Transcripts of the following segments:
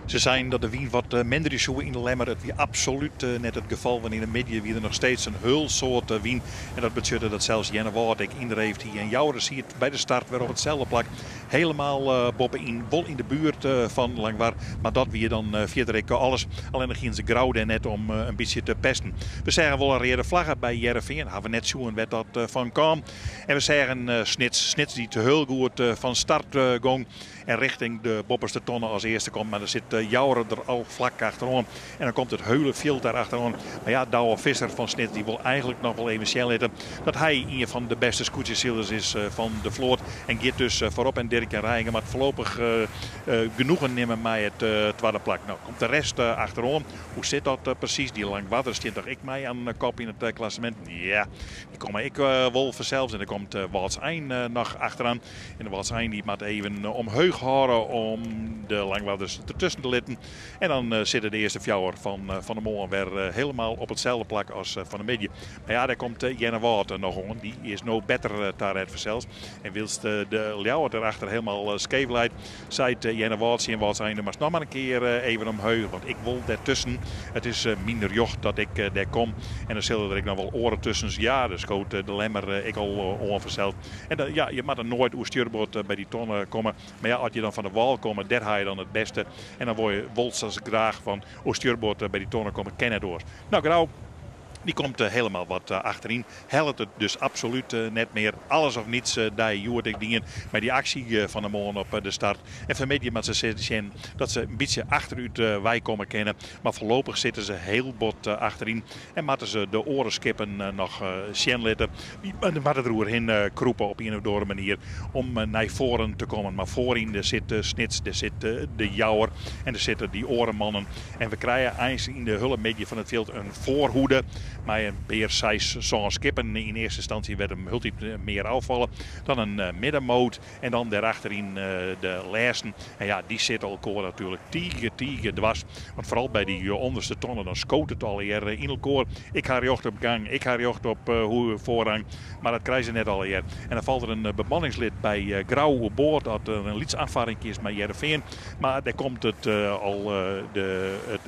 Ze zijn dat de wien wat minder is in de lemmer. Het wie absoluut net het geval wanneer in de midden wie er nog steeds een heel soort wien. En dat betekent dat zelfs Jenne Waardek in heeft hier en Jouwers ziet bij de start weer op hetzelfde plak. Helemaal boppen in, wol in de buurt van Langwaar. Maar dat wie dan verder alles. Alleen nog in ze grauw net om een beetje te pesten. We zeggen wel een rode vlaggen bij Jereveen. Hebben we net zo'n werd dat van kwam. En we zeggen Snits die te heel goed van start ging. En richting de bopperste tonnen als eerste komt. Maar er zit Jouwer er al vlak achterom. En dan komt het hele veld daar achterom. Maar ja, Douwe Visser van Snits die wil eigenlijk nog wel even snel letten. Dat hij een van de beste scootjeszielers is van de vloot. En gaat dus voorop en Dirk en Rijgen. Maar voorlopig genoegen nemen mij het tweede plak. Nou, komt de rest achterom. Hoe zit dat precies? Die Langwater stond toch ik mij aan de kop in het klassement? Ja, die kom ik wel vanzelfs. En dan komt Walts Eind nog achteraan. En de Walts Eind die moet even omheug houden om de Langwaders ertussen te litten. En dan zitten de eerste fjouwer van de Molen weer helemaal op hetzelfde plak als van de midden. Maar ja, daar komt Jenne Waard nog om. Die is no better daaruit vanzelfs. En wilst de Ljouwer erachter helemaal scheef leidt, zei Jenne Waard en Walts Eind, maar nog maar een keer even omheug. Want ik wil daartussen. Het is minder jocht dat ik daar kom. En dan zullen er nog wel oren tussen. Ja, dus schoot de lemmer ik al onverzeld. En ja, je mag er nooit hoe stuurboord bij die tonnen komen. Maar ja, als je dan van de wal komt, daar haal je dan het beste. En dan word je wolsters graag van hoe stuurboord bij die tonnen komen kennen door. Nou, Grauw. Die komt helemaal wat achterin. Helpt het dus absoluut net meer. Alles of niets daar joert dingen. Maar die actie van de Molen op de start. En vanmiddag met ze zien dat ze een beetje achteruit wij komen kennen. Maar voorlopig zitten ze heel bot achterin. En moeten ze de oren skippen nog zien letten. Die moeten het roer heen kroepen op een of andere manier. Om naar voren te komen. Maar voorin er zit Snits, er zit de Jouwer. En er zitten die orenmannen. En we krijgen eigenlijk in de hele midden van het veld een voorhoede. Maar een beer 6 zo'n skippen in eerste instantie werd hem hulp meer afvallen. Dan een middenmoot en dan daarachterin de lijsten. En ja, die zit elkaar natuurlijk tiege dwars. Want vooral bij die onderste tonnen dan scoot het al hier in elkaar. Ik ga jocht op gang, ik ga jocht op voorrang. Maar dat krijgen ze net al hier. En dan valt er een bemanningslid bij Grauw op boord. Dat er een liedsaanvaring is met Jereveen. Maar daar komt het al het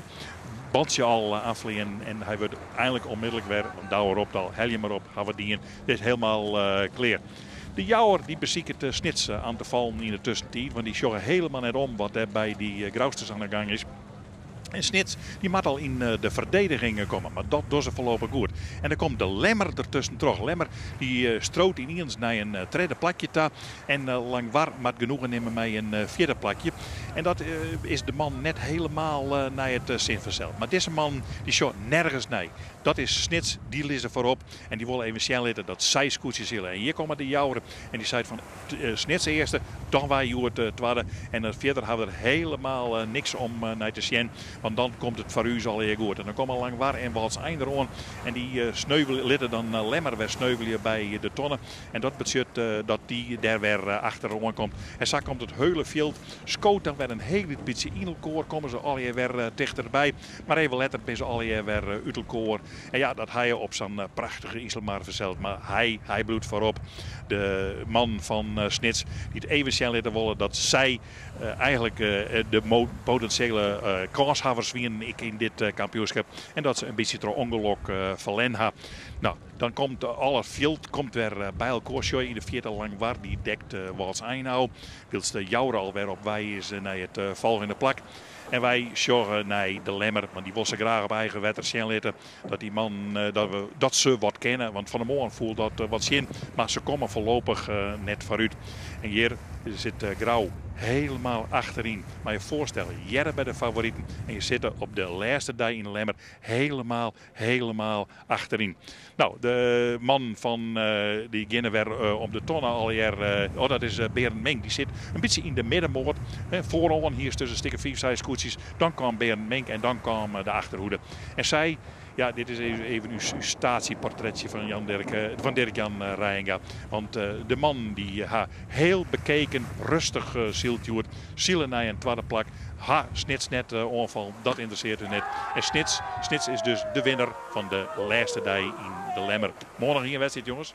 bandje al afvliegen en hij wordt eindelijk onmiddellijk weer, douw erop, al hel je maar op, gaan we dienen. Dit is helemaal clear. De Jouwer die beziekt het Snits aan te vallen in de tussentijd, want die joggen helemaal net om wat er bij die Grausters aan de gang is. En Snits die moet al in de verdediging komen, maar dat doet ze voorlopig goed. En dan komt de Lemmer ertussen terug. Lemmer die stroot ineens naar een tweede plakje daar. En Langwaar moet genoegen nemen met een vierde plakje. En dat is de man net helemaal naar het zinverzeld. Maar deze man die show nergens nee. Dat is Snits, die lezen voorop. En die willen even snel laten dat zij scootjes zullen. En hier komen de Jouweren. En die zei van Snits eerste, dan wij Joert tweede. En verder hebben we er helemaal niks om naar te zien. Want dan komt het voor u al heel goed. En dan komen Langwaar en Walts Eind erom. En die sneuvelen dan Lemmer weer sneuvelen bij de tonnen. En dat betekent dat die daar weer achterom komt. En zo komt het hele veld. Scoot dan weer een hele beetje in elkaar. Komen ze al weer dichterbij. Maar even later ben ze al weer uit elkaar. En ja, dat hij op zijn prachtige Iselmar verzeld. Maar hij bloedt voorop. De man van Snits die het even snel laten willen dat zij eigenlijk de potentiële kanshavers winnen in dit kampioenschap. En dat ze een beetje door ongeluk verlen. Nou, dan komt alle veld komt weer bij elkaar. In de vierde Langwaar die dekt Walts Eind. Wilst de Jouwer alweer op wij is naar het volgende plak. En wij zorgen naar de Lemmer, want die wil ze graag op eigen wetter zien laten. Dat die man, dat ze wat kennen. Want Van der Molen voelt dat wat zin. Maar ze komen voorlopig net vooruit. En hier zit Grauw helemaal achterin. Maar je voorstellen, jij bij de favorieten. En je zit op de laatste dag in de Lemmer helemaal achterin. Nou, de man van die beginnen weer op de tonnen al hier. Dat is Berend Mink. Die zit een beetje in de middenmoot. Vooral hier is tussen stikken 5, 6 koetsjes. Dan kwam Berend Mink en dan kwam de achterhoede. En zij, ja, dit is even uw statieportretje van Dirk-Jan Rijnga. Want de man die heel bekeken, rustig zieltjoert. Zielen naar een tweede plak. Snits net onval, dat interesseert u net. En Snits is dus de winnaar van de laatste dag in de Lemmer. Morgen hier wedstrijd, jongens.